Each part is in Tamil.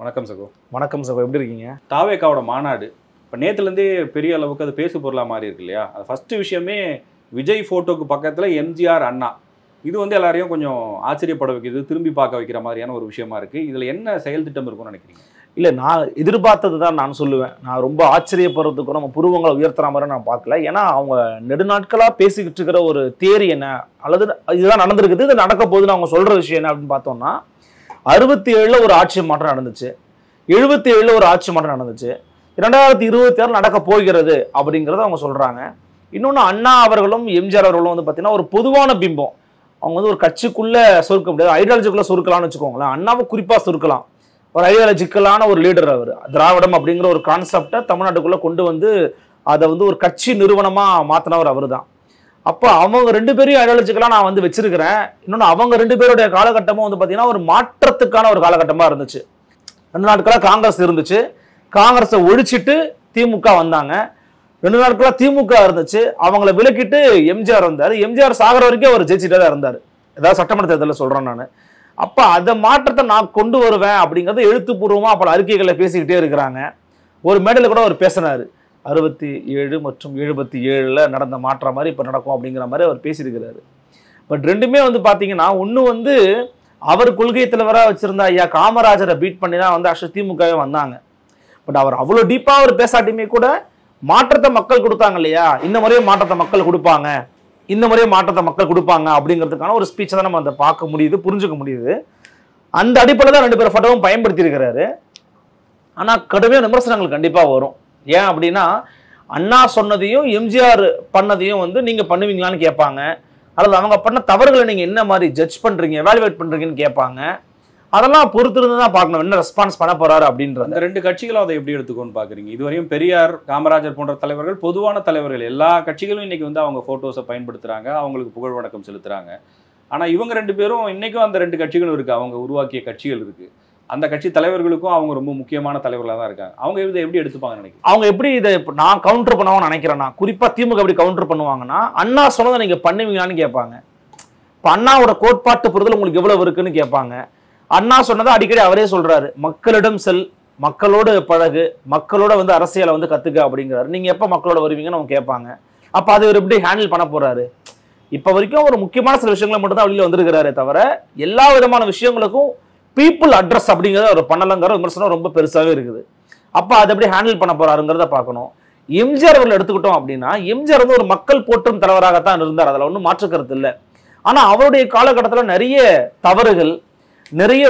வணக்கம் சகோ. வணக்கம் சகோ, எப்படி இருக்கீங்க? தாவேக்காவோட மாநாடு இப்போ நேற்றுலேருந்தே பெரிய அளவுக்கு அது பேசு பொருளாக மாறி இருக்கு இல்லையா? அது ஃபஸ்ட்டு விஷயமே விஜய் ஃபோட்டோக்கு பக்கத்தில் எம்ஜிஆர் அண்ணா. இது வந்து எல்லாரையும் கொஞ்சம் ஆச்சரியப்பட வைக்கிறது, திரும்பி பார்க்க வைக்கிற மாதிரியான ஒரு விஷயமா இருக்குது. இதில் என்ன செயல் திட்டம் இருக்கும்னு நினைக்கிறீங்க? இல்லை, நான் எதிர்பார்த்தது தான் நான் சொல்லுவேன். நான் ரொம்ப ஆச்சரியப்படுறதுக்கு நம்ம புருவங்களை உயர்த்துற மாதிரி நான் பார்க்கல. ஏன்னா அவங்க நெடுநாட்களாக பேசிக்கிட்டு இருக்கிற ஒரு தேரி என்ன, அல்லது இதுதான் நடந்திருக்குது, இது நடக்க போகுதுன்னு அவங்க சொல்கிற விஷயம் என்ன அப்படின்னு பார்த்தோம்னா, 67 ஒரு ஆட்சி மாற்றம் நடந்துச்சு, 77 ஒரு ஆட்சி மாற்றம் நடந்துச்சு, 2026 நடக்க போகிறது அப்படிங்கிறத அவங்க சொல்கிறாங்க. இன்னொன்று, அண்ணா அவர்களும் எம்ஜிஆர் அவர்களும் வந்து பார்த்தீங்கன்னா ஒரு பொதுவான பிம்பம். அவங்க வந்து ஒரு கட்சிக்குள்ளே சொருக்க முடியாது, ஐடியாலஜிக்குள்ளே சொருக்கலாம்னு வச்சுக்கோங்களேன். அண்ணாவை குறிப்பாக சொருக்கலாம். ஒரு ஐடியாலஜிக்கலான ஒரு லீடர் அவர். திராவிடம் அப்படிங்கிற ஒரு கான்செப்டை தமிழ்நாட்டுக்குள்ளே கொண்டு வந்து அதை வந்து ஒரு கட்சி நிறுவனமாக மாற்றினவர் அவர் தான். அப்போ அவங்க ரெண்டு பேரையும் ஐடியாலஜிக்கலாக நான் வந்து வச்சிருக்கிறேன். இன்னொன்று, அவங்க ரெண்டு பேருடைய காலகட்டமும் வந்து பார்த்தீங்கன்னா ஒரு மாற்றத்துக்கான ஒரு காலகட்டமாக இருந்துச்சு. 2 நாட்களாக காங்கிரஸ் இருந்துச்சு, காங்கிரஸை ஒழிச்சிட்டு திமுக வந்தாங்க. 2 நாட்களாக திமுக இருந்துச்சு, அவங்கள விலக்கிட்டு எம்ஜிஆர் வந்தார். எம்ஜிஆர் சாகர வரைக்கும் அவர் ஜெயிச்சுட்டே தான் இருந்தார். ஏதாவது சட்டமன்ற தேர்தலில் சொல்கிறேன் நான். அப்போ அந்த மாற்றத்தை நான் கொண்டு வருவேன் அப்படிங்கிறத எழுத்துப்பூர்வமாக பல அறிக்கைகளை பேசிக்கிட்டே இருக்கிறாங்க. ஒரு மேடையில் கூட அவர் பேசினார், 67 மற்றும் 77 நடந்த மாற்றம் மாதிரி இப்போ நடக்கும் அப்படிங்கிற மாதிரி அவர் பேசியிருக்கிறாரு. பட் ரெண்டுமே வந்து பார்த்தீங்கன்னா, ஒன்று வந்து அவர் கொள்கை தலைவராக வச்சிருந்த ஐயா காமராஜரை பீட் பண்ணி தான் வந்து ஆக்சுவலி திமுகவே வந்தாங்க. பட் அவர் அவ்வளோ டீப்பாக அவர் பேசாட்டியுமே கூட மாற்றத்தை மக்கள் கொடுத்தாங்க இல்லையா? இந்த முறையும் மாற்றத்தை மக்கள் கொடுப்பாங்க, இந்த முறையும் மாற்றத்தை மக்கள் கொடுப்பாங்க அப்படிங்கிறதுக்கான ஒரு ஸ்பீச்சை தான் நம்ம அதை பார்க்க முடியுது, புரிஞ்சுக்க முடியுது. அந்த அடிப்படையில் தான் 2 பேர் ஃபோட்டோவும் பயன்படுத்தி இருக்கிறாரு. ஆனால் கடுமையான விமர்சனங்கள் கண்டிப்பாக வரும். ஏன் அப்படின்னா, அண்ணா சொன்னதையும் எம்ஜிஆர் பண்ணதையும் வந்து நீங்கள் பண்ணுவீங்களான்னு கேட்பாங்க, அல்லது அவங்க பண்ண தவறுகளை நீங்கள் என்ன மாதிரி ஜட்ஜ் பண்ணுறீங்க, எவாலுவேட் பண்ணுறீங்கன்னு கேட்பாங்க. அதெல்லாம் பொறுத்திருந்து தான் பார்க்கணும் என்ன ரெஸ்பான்ஸ் பண்ண போறாரு அப்படின்றது. அந்த 2 கட்சிகளும் அதை எப்படி எடுத்துக்கோன்னு பார்க்குறீங்க? இதுவரையும் பெரியார், காமராஜர் போன்ற தலைவர்கள், பொதுவான தலைவர்கள், எல்லா கட்சிகளும் இன்னைக்கு வந்து அவங்க ஃபோட்டோஸை பயன்படுத்துகிறாங்க, அவங்களுக்கு புகழ் வணக்கம் செலுத்துகிறாங்க. ஆனால் இவங்க 2 பேரும் இன்றைக்கும் அந்த 2 கட்சிகளும் இருக்குது, அவங்க உருவாக்கிய கட்சிகள் இருக்குது. அந்த கட்சி தலைவர்களுக்கும் அவங்க ரொம்ப முக்கியமான தலைவர்களாக தான் இருக்காங்க. அவங்க இதை எப்படி எடுத்துப்பாங்கன்னு நினைக்கிறேன்? அவங்க எப்படி இதை நான் கவுண்டர் பண்ணுவாங்கன்னு நினைக்கிறேன்னா, குறிப்பாக திமுக எப்படி கவுண்டர் பண்ணுவாங்கன்னா, அண்ணா சொன்னதை நீங்கள் பண்ணுவீங்களான்னு கேட்பாங்க. இப்போ அண்ணாவோட கோட்பாட்டு புரிதல் உங்களுக்கு எவ்வளவு இருக்குன்னு கேட்பாங்க. அண்ணா சொன்னதை அடிக்கடி அவரே சொல்றாரு, மக்களிடம் செல், மக்களோடு பழகு, மக்களோட வந்து அரசியலை வந்து கத்துக்க அப்படிங்கிறாரு. நீங்க எப்ப மக்களோட வருவீங்கன்னு அவங்க கேட்பாங்க. அப்ப அதை இவர் எப்படி ஹேண்டில் பண்ண போறாரு? இப்ப வரைக்கும் ஒரு முக்கியமான சில விஷயங்களை மட்டும் தான் வெளியில வந்திருக்கிறாரே தவிர, எல்லா விதமான விஷயங்களுக்கும் பீப்புள் அட்ரஸ் அப்படிங்கிறத அவர் பண்ணலங்கிற விமர்சனம் ரொம்ப பெருசாவே இருக்குது. அப்ப அதை எப்படி ஹேண்டில் பண்ண போறாருங்கிறத பார்க்கணும். எம்ஜிஆர் அவர்கள் எடுத்துக்கிட்டோம் அப்படின்னா, எம்ஜிஆர் வந்து ஒரு மக்கள் போற்றும் தலைவராகத்தான் இருந்தார், அதுல ஒன்றும் மாற்றுக்கிறது இல்லை. ஆனா அவருடைய காலகட்டத்தில் நிறைய தவறுகள், நிறைய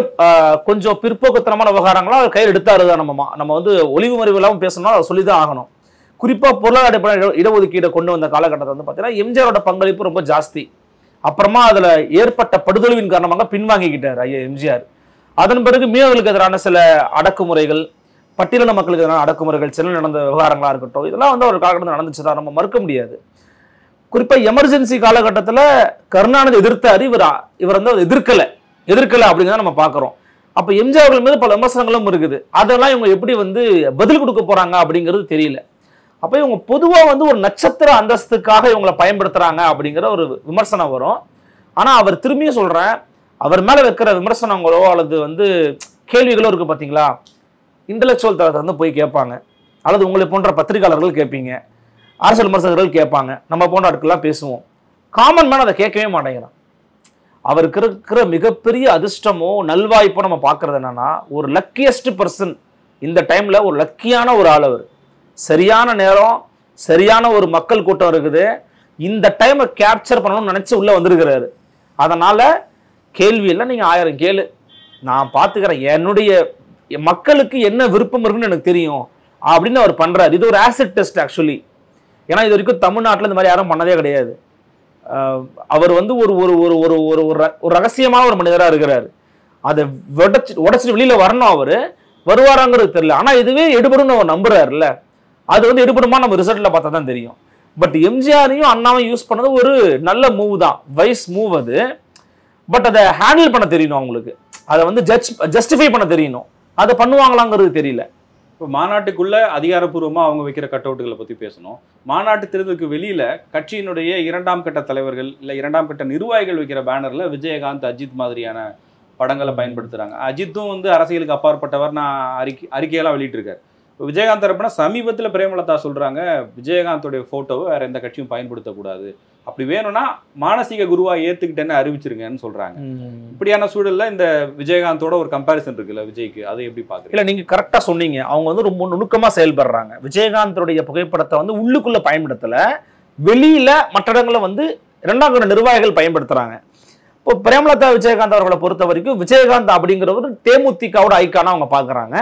கொஞ்சம் பிற்போக்குத்தனமான விவகாரங்களாம் அவர் கையில் எடுத்தாரு தான். நம்ம வந்து ஒளிவு மறைவு இல்லாமல் பேசணும்னா அதை சொல்லிதான் ஆகணும். குறிப்பா பொருளாதார அடிப்படை இடஒதுக்கீடை கொண்டு வந்த காலகட்டத்தை வந்து பார்த்தீங்கன்னா எம்ஜிஆரோட பங்களிப்பு ரொம்ப ஜாஸ்தி. அப்புறமா அதுல ஏற்பட்ட படுதொழிவின் காரணமாக பின்வாங்கிக்கிட்டார் ஐயா எம்ஜிஆர். அதன் பிறகு மீனவர்களுக்கு எதிரான சில அடக்குமுறைகள், பட்டியலின மக்களுக்கு எதிரான அடக்குமுறைகள், சென்னையில் நடந்த விவகாரங்களா இருக்கட்டும், இதெல்லாம் வந்து ஒரு காலகட்டத்தில் நடந்துச்சுதான், நம்ம மறுக்க முடியாது. குறிப்பா எமர்ஜென்சி காலகட்டத்தில் கருணாநிதி எதிர்த்தாரு, இவர் வந்து எதிர்க்கல அப்படிங்கிறத நம்ம பார்க்கிறோம். அப்ப எம்ஜிஆர் மீது பல விமர்சனங்களும் இருக்குது. அதெல்லாம் இவங்க எப்படி வந்து பதில் கொடுக்க போறாங்க அப்படிங்கிறது தெரியல. அப்ப இவங்க பொதுவா வந்து ஒரு நட்சத்திர அந்தஸ்துக்காக இவங்களை பயன்படுத்துறாங்க அப்படிங்கிற ஒரு விமர்சனம் வரும். ஆனா அவர் திரும்பியும் சொல்றேன், அவர் மேல வைக்கிற விமர்சனங்களோ அல்லது வந்து கேள்விகளோ இருக்கு பாத்தீங்களா, இன்டலெக்சுவல் தளத்தை வந்து போய் கேட்பாங்க, அல்லது உங்களை போன்ற பத்திரிகையாளர்கள் கேட்பீங்க, அரசியல் விமர்சகர்கள் கேட்பாங்க, நம்ம போன்ற ஆட்கள்லாம் பேசுவோம். காமன் மேன் அதை கேட்கவே மாட்டேங்கிறான். அவருக்கு இருக்கிற மிகப்பெரிய அதிர்ஷ்டமோ நல்வாய்ப்போ நம்ம பார்க்கறது என்னன்னா, ஒரு லக்கியஸ்ட் பர்சன் இந்த டைம்ல, ஒரு லக்கியான ஒரு ஆள். அவர் சரியான நேரம், சரியான ஒரு மக்கள் கூட்டம் இருக்குது, இந்த டைமை கேப்சர் பண்ணணும்னு நினைச்சு உள்ள வந்திருக்கிறாரு. அதனால கேள்வி இல்லை, நீங்க 1000 கேளு, நான் பார்த்துக்கிறேன், என்னுடைய மக்களுக்கு என்ன விருப்பம் இருக்குன்னு எனக்கு தெரியும் அப்படின்னு அவர் பண்றாரு. இது ஒரு ஆசிட் டெஸ்ட் ஆக்சுவலி. ஏன்னா இது வரைக்கும் தமிழ்நாட்டில் இந்த மாதிரி யாரும் பண்ணதே கிடையாது. அவர் வந்து ஒரு ஒரு ஒரு ஒரு ஒரு ஒரு ரகசியமான ஒரு மனிதராக இருக்கிறார். அதை உடைச்சிட்டு வெளியில வரணும், அவரு வருவாராங்கிறது தெரியல. ஆனா இதுவே எடுபடும் அவர் நம்புறாருல்ல, அது வந்து எடுபடுமா நம்ம ரிசல்ட்ல பார்த்தா தான் தெரியும். பட் எம்ஜிஆரையும் அண்ணாவையும் யூஸ் பண்ணது ஒரு நல்ல மூவ் தான், வைஸ் மூவ் அது. பட் அதை ஹேண்டில் பண்ண தெரியணும் அவங்களுக்கு, அதை வந்து ஜஸ்டிஃபை பண்ண தெரியணும். அதை பண்ணுவாங்களாங்கிறது தெரியல. இப்போ மாநாட்டுக்குள்ள அதிகாரப்பூர்வமாக அவங்க வைக்கிற கட் அவுட்டுகளை பற்றி பேசணும். மாநாட்டு தேர்தலுக்கு வெளியில் கட்சியினுடைய 2ஆம் கட்ட தலைவர்கள் இல்லை 2ஆம் கட்ட நிர்வாகிகள் வைக்கிற பேனரில் விஜயகாந்த், அஜித் மாதிரியான படங்களை பயன்படுத்துறாங்க. அஜித்தும் வந்து அரசியலுக்கு அப்பாற்பட்டவர், நான் அறிக்கையெல்லாம் வெளியிட்டிருக்காரு. விஜயகாந்த் தரப்புனா சமீபத்தில் பிரேமலதா சொல்றாங்க, விஜயகாந்தோடைய போட்டோவை வேற எந்த கட்சியும் பயன்படுத்தக்கூடாது, அப்படி வேணும்னா மானசீக குருவா ஏத்துக்கிட்டேன்னு அறிவிச்சிருங்கன்னு சொல்றாங்க. இப்படியான சூழல்ல இந்த விஜயகாந்தோட ஒரு கம்பாரிசன் இருக்குல்ல விஜய்க்கு, அதை எப்படி பாக்குறீங்க? இல்ல, நீங்க கரெக்டா சொன்னீங்க. அவங்க வந்து ரொம்ப நுணுக்கமா செயல்படுறாங்க. விஜயகாந்தோடைய புகைப்படத்தை வந்து உள்ளுக்குள்ள பயன்படுத்தல, வெளியில மற்ற இடங்களை வந்து இரண்டாம் கட்ட நிர்வாகிகள் பயன்படுத்துறாங்க. இப்போ பிரேமலதா விஜயகாந்த் அவர்களை பொறுத்த வரைக்கும் விஜயகாந்த் அப்படிங்கிறவர் தேமுதிகவோட ஐக்கானா அவங்க பாக்குறாங்க.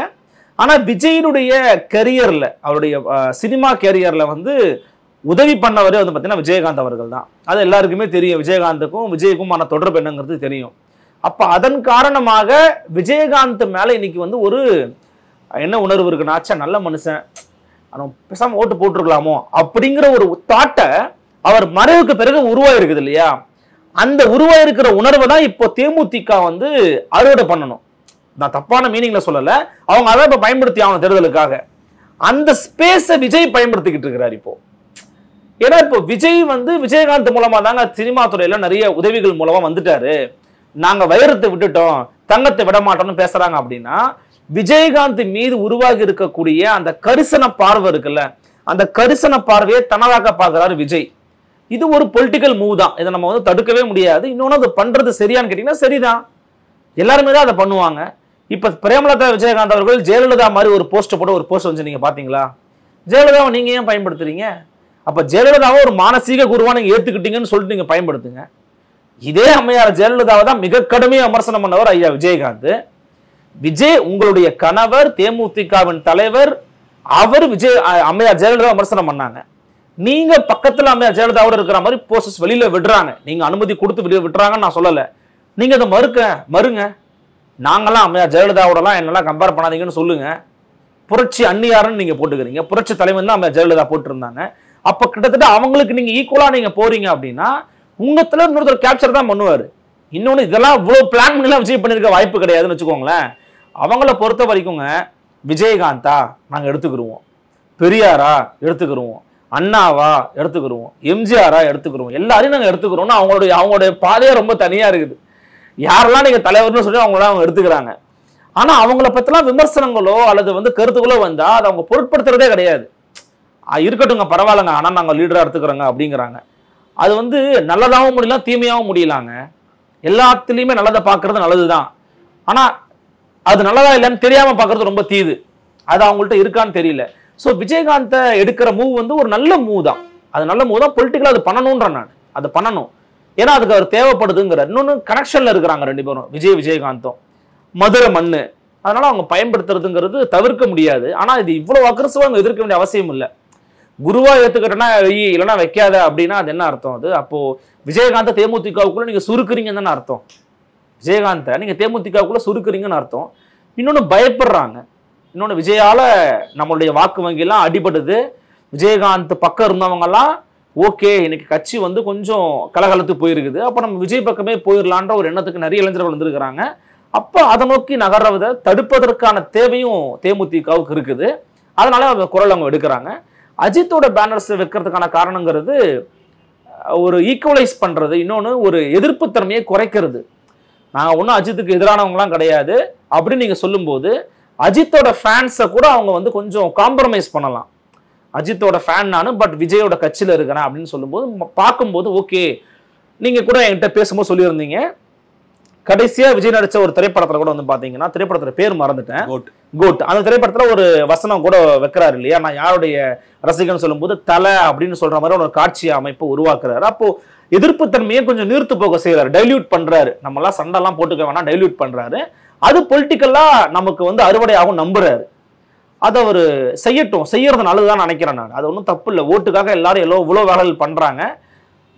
ஆனா விஜயினுடைய கெரியர்ல, அவருடைய சினிமா கேரியர்ல வந்து உதவி பண்ணவரே வந்து பார்த்தீங்கன்னா விஜயகாந்த் அவர்கள் தான். அது எல்லாருக்குமே தெரியும். விஜயகாந்துக்கும் விஜய்க்குமான தொடர்பு என்னங்கிறது தெரியும். அப்ப அதன் காரணமாக விஜயகாந்த் மேல இன்னைக்கு வந்து ஒரு என்ன உணர்வு இருக்குன்னா, நல்ல மனுஷன், பேசாம ஓட்டு போட்டுருக்கலாமோ அப்படிங்கிற ஒரு தாட்டை அவர் மறைவுக்கு பிறகு உருவாயிருக்குது இல்லையா? அந்த உருவாயிருக்கிற உணர்வை தான் இப்போ தேமுதிக வந்து அறுவடை பண்ணணும். நான் தப்பான மீனிங்ல சொல்லல, அவங்க அதை இப்ப பயன்படுத்தி ஆகணும் தேர்தலுக்காக. அந்த ஸ்பேஸை விஜய் பயன்படுத்திக்கிட்டு இருக்கிறார் இப்போ. ஏன்னா இப்போ விஜய் வந்து விஜயகாந்த் மூலமா தாங்க சினிமா துறையில நிறைய உதவிகள் மூலமா வந்துட்டாரு. நாங்க வைரத்தை விட்டுட்டோம், தங்கத்தை விட மாட்டோம்னு பேசுறாங்க. அப்படின்னா விஜயகாந்த் மீது உருவாகி இருக்கக்கூடிய அந்த கரிசன பார்வை இருக்குல்ல, அந்த கரிசன பார்வையை தனதாக பார்க்கிறாரு விஜய். இது ஒரு பொலிட்டிக்கல் மூவ் தான், இதை நம்ம வந்து தடுக்கவே முடியாது. இன்னொன்னு அது பண்றது சரியான்னு கேட்டீங்கன்னா சரிதான், எல்லாருமே தான் அதை பண்ணுவாங்க. இப்ப பிரேமலதா விஜயகாந்த் அவர்கள் ஜெயலலிதா மாதிரி ஒரு போஸ்ட் போட்டு ஒரு போஸ்ட் வந்து நீங்க பாத்தீங்களா? ஜெயலலிதாவை நீங்க ஏன் பயன்படுத்துறீங்க? அப்ப ஜெயலலிதாவை ஒரு மானசீக குருவா நீங்க ஏத்துக்கிட்டீங்கன்னு சொல்லிட்டு நீங்க பயன்படுத்துங்க. இதே அம்மையார் ஜெயலலிதாவை தான் மிக கடுமையா விமர்சனம் பண்ணவர் ஐயா விஜயகாந்த். விஜய் உங்களுடைய கணவர், தேமுதிகவின் தலைவர், அவர் அம்மையார் ஜெயலலிதா விமர்சனம் பண்ணாங்க. நீங்க பக்கத்துல அம்மையார் ஜெயலலிதாவோட இருக்கிற மாதிரி போஸ்டர்ஸ் வெளியில விடுறாங்க, நீங்க அனுமதி கொடுத்து வெளியே விடுறாங்கன்னு நான் சொல்லல. நீங்க அதை மறுங்க. நாங்கெல்லாம் அம்மையார் ஜெயலலிதாவோடலாம் என்னெல்லாம் கம்பேர் பண்ணாதீங்கன்னு சொல்லுங்க. புரட்சி அந்நியாருன்னு நீங்க போட்டுக்கிறீங்க, புரட்சி தலைவன் தான் அம்மையார் ஜெயலலிதா போட்டிருந்தாங்க. அப்ப கிட்டத்தட்ட அவங்களுக்கு நீங்க ஈக்குவலா நீங்க போறீங்க அப்படின்னா உங்க தலைவர் இன்னொருத்தர் கேப்சர் தான் பண்ணுவாரு. இன்னொன்னு இதெல்லாம் இவ்வளவு பிளான் பண்ணி விஜய் பண்ணிருக்க வாய்ப்பு கிடையாதுன்னு வச்சுக்கோங்களேன். அவங்கள பொறுத்த வரைக்குங்க விஜயகாந்தா நாங்க எடுத்துக்கிருவோம், பெரியாரா எடுத்துக்கிருவோம், அண்ணாவா எடுத்துக்கிருவோம், எம்ஜிஆரா எடுத்துக்கிருவோம், எல்லாரையும் நாங்க எடுத்துக்கிறோம்னு அவங்களுடைய பாதையே ரொம்ப தனியா இருக்குது. யாரெல்லாம் நீங்க தலைவர்னு சொல்லி அவங்கள அவங்க எடுத்துக்கிறாங்க. ஆனா அவங்கள பத்திலாம் விமர்சனங்களோ அல்லது வந்து கருத்துக்களோ வந்தா அதை அவங்க பொருட்படுத்துறதே கிடையாது. இருக்கட்டுங்க, பரவாயில்லங்க, ஆனா நாங்க லீடரா எடுத்துக்கிறோங்க அப்படிங்கிறாங்க. அது வந்து நல்லதாகவும் முடியலாம், தீமையாகவும் முடியலாங்க. எல்லாத்துலயுமே நல்லதை பார்க்கறது நல்லதுதான். ஆனா அது நல்லதா இல்லைன்னு தெரியாம பார்க்கறது ரொம்ப தீது. அது அவங்கள்ட்ட இருக்கான்னு தெரியல. ஸோ விஜயகாந்தை எடுக்கிற மூவ் வந்து ஒரு நல்ல மூவ் தான். அது நல்ல மூவ் தான், பொலிட்டிக்கலா அது பண்ணணும்ன்ற நான் அதை பண்ணணும். ஏன்னா அதுக்கு அவர் தேவைப்படுதுங்கிற இன்னொன்னு கனெக்ஷன்ல இருக்கிறாங்க ரெண்டு பேரும், விஜயகாந்தும். மதுரை மண்ணு, அதனால அவங்க பயன்படுத்துறதுங்கிறது தவிர்க்க முடியாது. ஆனா இது இவ்வளவு அக்ரஸிவா அவங்க எதிர்க்க வேண்டிய அவசியம் இல்லை. குருவா ஏத்துக்கிட்டனா இல்லைன்னா வைக்காத அப்படின்னா அது என்ன அர்த்தம்? அது அப்போ விஜயகாந்த தேமுதிகவுக்குள்ள நீங்க சுருக்குறீங்கன்னு தானே அர்த்தம். விஜயகாந்தை நீங்க தேமுதிகவுக்குள்ள சுருக்குறீங்கன்னு அர்த்தம். இன்னொன்னு பயப்படுறாங்க. இன்னொன்னு விஜயால நம்மளுடைய வாக்கு வங்கி எல்லாம் அடிபடுது. விஜயகாந்த் பக்கம் இருந்தவங்க எல்லாம் ஓகே, இன்னைக்கு கட்சி வந்து கொஞ்சம் கலகலத்து போயிருக்குது, அப்ப நம்ம விஜய் பக்கமே போயிடலான்ற ஒரு எண்ணத்துக்கு நிறைய இளைஞர்கள் வந்திருக்கிறாங்க. அப்ப அதை நோக்கி நகர்றதை தடுப்பதற்கான தேவையும் தேமுதிகவுக்கு இருக்குது. அதனால அவங்க குரல் அவங்க எடுக்கிறாங்க. அஜித்தோட பேனர்ஸ் வைக்கிறதுக்கான காரணங்கிறது ஒரு ஈக்குவலைஸ் பண்றது, இன்னொன்று ஒரு எதிர்ப்பு தன்மையை குறைக்கிறது. நாங்கள் ஒன்றும் அஜித்துக்கு எதிரானவங்களாம் கிடையாது அப்படின்னு நீங்க சொல்லும்போது அஜித்தோட ஃபேன்ஸை கூட அவங்க வந்து கொஞ்சம் காம்ப்ரமைஸ் பண்ணலாம். அஜித்தோட ஃபேன் நானு, பட் விஜயோட கட்சியில் இருக்கிறேன் அப்படின்னு சொல்லும்போது பார்க்கும்போது ஓகே. நீங்க கூட என்கிட்ட பேசும்போது சொல்லியிருந்தீங்க, கடைசியா விஜய் நடிச்ச ஒரு திரைப்படத்துல கூட வந்து பாத்தீங்கன்னா, திரைப்படத்துல பேர் மறந்துட்டேன், கோட். அந்த திரைப்படத்துல ஒரு வசனம் கூட வைக்கிறாரு இல்லையா, நான் யாருடைய ரசிகன் சொல்லும்போது தலை அப்படின்னு சொல்ற மாதிரி ஒரு காட்சி அமைப்பு உருவாக்குறாரு. அப்போ எதிர்ப்பு தன்மையை கொஞ்சம் நீர்த்து போக செய்யறாரு, டைல்யூட் பண்றாரு. நம்ம எல்லாம் சண்டை எல்லாம் போட்டுக்க வேணா, டைல்யூட் பண்றாரு. அது பொலிட்டிக்கலா நமக்கு வந்து அறுவடையாகவும் நம்புறாரு. அதை அவர் செய்யட்டும், செய்யறது நல்லதுதான் நினைக்கிறேன் நான். அது ஒன்றும் தப்பு இல்லை. ஓட்டுக்காக எல்லாரும் இவ்வளவு வேலைகள் பண்றாங்க.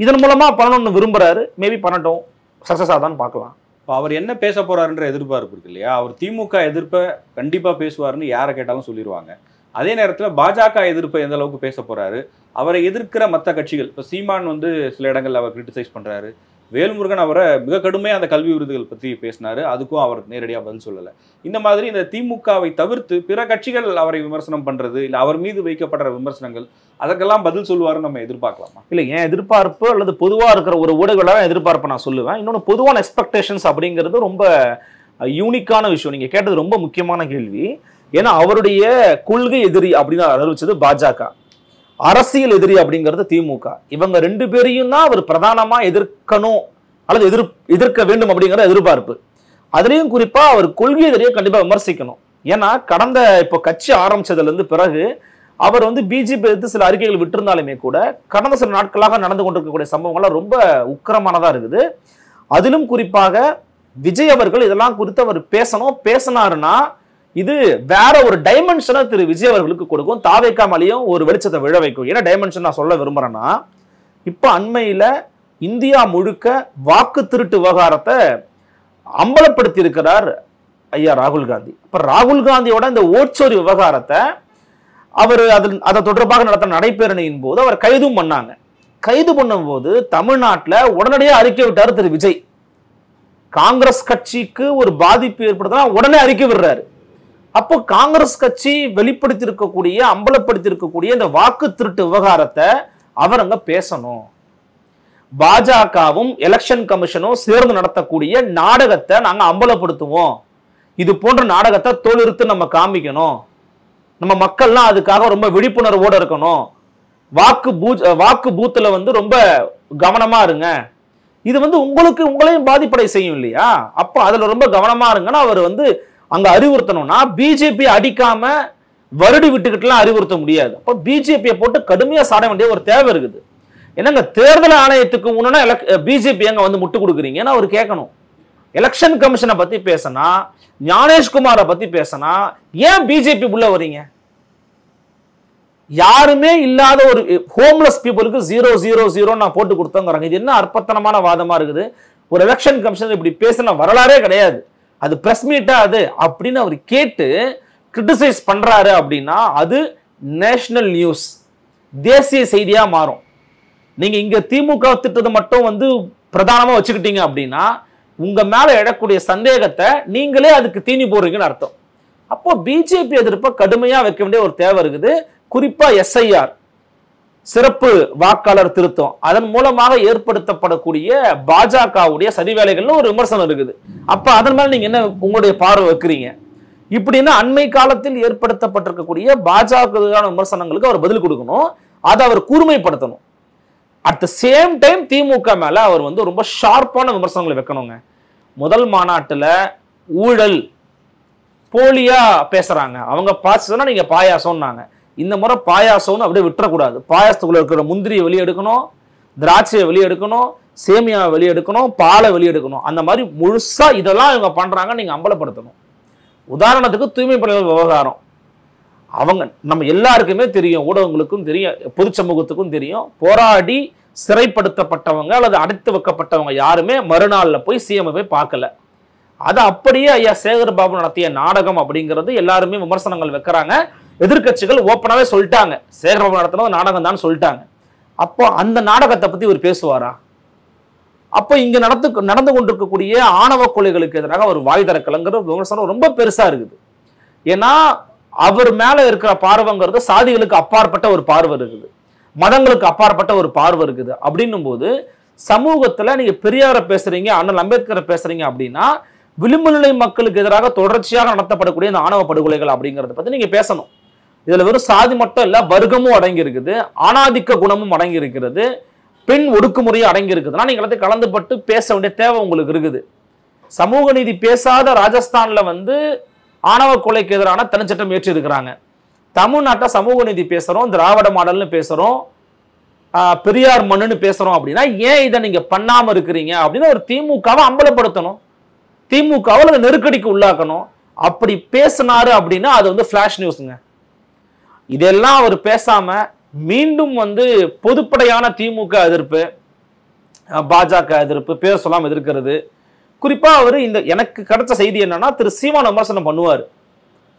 இதன் மூலமா பண்ணணும்னு விரும்புறாரு. மேபி பண்ணட்டும், சக்சஸ் ஆதான்னு பார்க்கலாம். அவர் என்ன பேச போறாருன்ற எதிர்பார்ப்பு இருக்கு இல்லையா? அவர் திமுக எதிர்ப்பை கண்டிப்பா பேசுவாருன்னு யாரை கேட்டாலும் சொல்லிடுவாங்க. அதே நேரத்தில் பாஜக எதிர்ப்பை எந்த அளவுக்கு பேச போறாரு, அவரை எதிர்க்கிற மற்ற கட்சிகள், இப்போ சீமான் வந்து சில இடங்கள்ல அவர் கிரிட்டிசைஸ் பண்றாரு, வேல்முருகன் அவரை மிக கடுமையாக அந்த கல்வி விருதுகள் பற்றி பேசினார், அதுக்கும் அவர் நேரடியாக பதில் சொல்லலை. இந்த மாதிரி இந்த திமுகவை தவிர்த்து பிற கட்சிகள் அவரை விமர்சனம் பண்ணுறது, இல்லை அவர் மீது வைக்கப்படுற விமர்சனங்கள், அதற்கெல்லாம் பதில் சொல்லுவாருன்னு நம்ம எதிர்பார்க்கலாமா? இல்லை, ஏன் எதிர்பார்ப்பு அல்லது பொதுவாக இருக்கிற ஒரு ஊடகங்களாக எதிர்பார்ப்பு நான் சொல்லுவேன். இன்னொன்று, பொதுவான எக்ஸ்பெக்டேஷன்ஸ் அப்படிங்கிறது ரொம்ப யூனிக்கான விஷயம். நீங்கள் கேட்டது ரொம்ப முக்கியமான கேள்வி. ஏன்னா அவருடைய கொள்கை எதிரி அப்படின்னு அறிவிச்சது பாஜக, அரசியல் எதிரி அப்படிங்கிறது திமுக. இவங்க ரெண்டு பேரையும் தான் அவர் பிரதானமா எதிர்க்கணும் அல்லது எதிர்க்க வேண்டும் அப்படிங்கிற எதிர்பார்ப்பு. அதுலயும் குறிப்பா அவர் கொள்கை எதிரியை கண்டிப்பா விமர்சிக்கணும். ஏன்னா கடந்த இப்போ கட்சி ஆரம்பிச்சதுல இருந்து பிறகு அவர் பிஜேபி எடுத்து சில அறிக்கைகள் விட்டிருந்தாலுமே கூட கடந்த சில நாட்களாக நடந்து கொண்டிருக்கக்கூடிய சம்பவங்கள்லாம் ரொம்ப உக்கிரமானதா இருக்குது. அதிலும் குறிப்பாக விஜய் அவர்கள் இதெல்லாம் குறித்து அவர் பேசினாருன்னா இது வேற ஒரு டைமென்ஷனை திரு விஜய் அவர்களுக்கு கொடுக்கும், தாவேக்கா மேலேயும் ஒரு வெளிச்சத்தை விழ வைக்கும். என்ன டைமென்ஷன் நான் சொல்ல விரும்புறேன்னா, இப்ப அண்மையில இந்தியா முழுக்க வாக்கு திருட்டு விவகாரத்தை அம்பலப்படுத்தி இருக்கிறார் ஐயா ராகுல் காந்தி. இப்ப ராகுல் காந்தியோட இந்த ஓட்சோரி விவகாரத்தை அவர் அதை தொடர்பாக நடத்த நடைபெறணியின் போது அவர் கைதும் பண்ணாங்க. கைது பண்ணும் போது தமிழ்நாட்டில் உடனடியாக அறிக்கை விட்டார் திரு விஜய். காங்கிரஸ் கட்சிக்கு ஒரு பாதிப்பு ஏற்படுத்தினா உடனே அறிக்கை விடுறாரு. அப்போ காங்கிரஸ் கட்சி வெளிப்படுத்தி இருக்கக்கூடிய அம்பலப்படுத்தி இருக்கக்கூடிய இந்த வாக்கு திருட்டு விவகாரத்தை அவர் அங்க பேசணும். பாஜகவும் எலெக்ஷன் கமிஷனும் சேர்ந்து நடத்தக்கூடிய நாடகத்தை நாங்க அம்பலப்படுத்துவோம். இது போன்ற நாடகத்தை தோலுறுத்து நம்ம காமிக்கணும். நம்ம மக்கள்லாம் அதுக்காக ரொம்ப விழிப்புணர்வோடு இருக்கணும். வாக்கு பூத்துல ரொம்ப கவனமா இருங்க. இது உங்களையும் பாதிப்படை செய்யும் இல்லையா? அப்போ அதுல ரொம்ப கவனமா இருங்கன்னா அவர் அங்க அறிவுறுத்தணும்னா பிஜேபி அடிக்காம வருடி விட்டுக்கிட்டுலாம் அறிவுறுத்த முடியாது. அப்ப பிஜேபியை போட்டு கடுமையா சாட வேண்டிய ஒரு தேவை இருக்குது. என்னங்க தேர்தல் ஆணையத்துக்கு முன்னா பிஜேபி எங்க முட்டு கொடுக்குறீங்கன்னு அவர் கேட்கணும். எலெக்ஷன் கமிஷனை பத்தி பேசினா, ஞானேஷ்குமாரை பத்தி பேசினா ஏன் பிஜேபி உள்ள வரீங்க? யாருமே இல்லாத ஒரு ஹோம்லெஸ் பீப்புளுக்கு 000 நான் போட்டு கொடுத்தோங்கிறாங்க. இது என்ன அற்பத்தனமான வாதமா இருக்குது? ஒரு எலெக்ஷன் கமிஷன் இப்படி பேசின வரலாறே கிடையாது. அது பிரஸ் மீட்டா அது அப்படின்னு அவர் கேட்டு கிரிட்டிசைஸ் பண்றாரு அப்படின்னா அது நேஷனல் நியூஸ், தேசிய செய்தியா மாறும். நீங்க இங்க திமுக திட்டத்தை மட்டும் பிரதானமா வச்சுக்கிட்டீங்க அப்படின்னா உங்க மேல எழக்கூடிய சந்தேகத்தை நீங்களே அதுக்கு தீனி போடுறீங்கன்னு அர்த்தம். அப்போ பிஜேபி எதிர்ப்பை கடுமையா வைக்க வேண்டிய ஒரு தேவை இருக்குது. குறிப்பா எஸ்ஐஆர், சிறப்பு வாக்காளர் திருத்தம், அதன் மூலமாக ஏற்படுத்தப்படக்கூடிய பாஜகவுடைய சதி வேலைகள்னு ஒரு விமர்சனம் இருக்குது. அப்ப அதன் மேல நீங்க என்ன உங்களுடைய பார்வை வைக்கிறீங்க? இப்படின்னா அண்மை காலத்தில் ஏற்படுத்தப்பட்டிருக்கக்கூடிய பாஜக விமர்சனங்களுக்கு அவர் பதில் கொடுக்கணும், அதை அவர் கூர்மைப்படுத்தணும். அட் த சேம் டைம் திமுக மேல அவர் ரொம்ப ஷார்ப்பான விமர்சனங்களை வைக்கணுங்க. முதல் மாநாட்டுல ஊழல் போலியா பேசுறாங்க, அவங்க பாசனா நீங்க பாயாசம்னாங்க. இந்த முறை பாயாசம்னு அப்படியே விட்டுறக்கூடாது. பாயாசத்துக்குள்ள இருக்கிற முந்திரியை வெளியெடுக்கணும், திராட்சையை வெளியெடுக்கணும், சேமியாவை வெளியெடுக்கணும், பாலை வெளியெடுக்கணும். அந்த மாதிரி முழுசா இதெல்லாம் இவங்க பண்றாங்க, நீங்க அம்பலப்படுத்தணும். உதாரணத்துக்கு தூய்மை பணியாளர் விவகாரம், அவங்க நம்ம எல்லாருக்குமே தெரியும், ஊடகங்களுக்கும் தெரியும், பொது சமூகத்துக்கும் தெரியும், போராடி சிறைப்படுத்தப்பட்டவங்க அல்லது அடைத்து வைக்கப்பட்டவங்க யாருமே மறுநாள்ல போய் சிஎம் போய் பார்க்கல. அது அப்படியே ஐயா சேகர் பாபு நடத்திய நாடகம் அப்படிங்கிறது எல்லாருமே விமர்சனங்கள் வைக்கிறாங்க. எதிர்கட்சிகள் ஓப்பனாவே சொல்லிட்டாங்க, சேகர் பாபு நடத்தினது நாடகம் தான் சொல்லிட்டாங்க. அப்போ அந்த நாடகத்தை பத்தி இவர் பேசுவாரா? அப்போ இங்க நடந்து கொண்டிருக்கக்கூடிய ஆணவ கொலைகளுக்கு எதிராக ஒரு வாய் திறக்கலங்கிற விமர்சனம் ரொம்ப பெருசா இருக்குது. ஏன்னா அவர் மேல இருக்கிற பார்வைங்கிறது சாதிகளுக்கு அப்பாற்பட்ட ஒரு பார்வை இருக்குது, மதங்களுக்கு அப்பாற்பட்ட ஒரு பார்வை இருக்குது. அப்படின்னும் போது சமூகத்துல நீங்க பெரியாரை பேசுறீங்க, அண்ணல் அம்பேத்கரை பேசுறீங்க அப்படின்னா விளிம்பு நிலை மக்களுக்கு எதிராக தொடர்ச்சியாக நடத்தப்படக்கூடிய இந்த ஆணவ படுகொலைகள் அப்படிங்கறத பத்தி நீங்க பேசணும். இதுல வெறும் சாதி மட்டும் இல்ல, வர்க்கமும் அடங்கி இருக்குது, ஆணாதிக்க குணமும் அடங்கி இருக்கிறது, பெண் ஒடுக்குமுறையும் அடங்கி இருக்குதுன்னா நீங்க எல்லாத்தையும் கலந்துபட்டு பேச வேண்டிய தேவை உங்களுக்கு இருக்குது. சமூக நீதி பேசாத ராஜஸ்தான்ல ஆணவ கொலைக்கு எதிரான தனிச்சட்டம் ஏற்றி இருக்கிறாங்க. தமிழ்நாட்டை சமூக நீதி பேசுறோம், திராவிட மாடல்னு பேசுறோம், பெரியார் மண்ணுன்னு பேசுறோம். அப்படின்னா ஏன் இதை நீங்க பண்ணாம இருக்கிறீங்க அப்படின்னு ஒரு திமுகவை அம்பலப்படுத்தணும், திமுகவை நெருக்கடிக்கு உள்ளாக்கணும். அப்படி பேசினாரு அப்படின்னா அது பிளாஷ் நியூஸ்ங்க. இதெல்லாம் அவர் பேசாம மீண்டும் பொதுப்படையான திமுக எதிர்ப்பு, பாஜக எதிர்ப்பு, பேர் சொல்லாம எதிர்க்கிறது. குறிப்பா அவர் எனக்கு கிடைச்ச செய்தி என்னன்னா, திரு சீமான் விமர்சனம் பண்ணுவார்,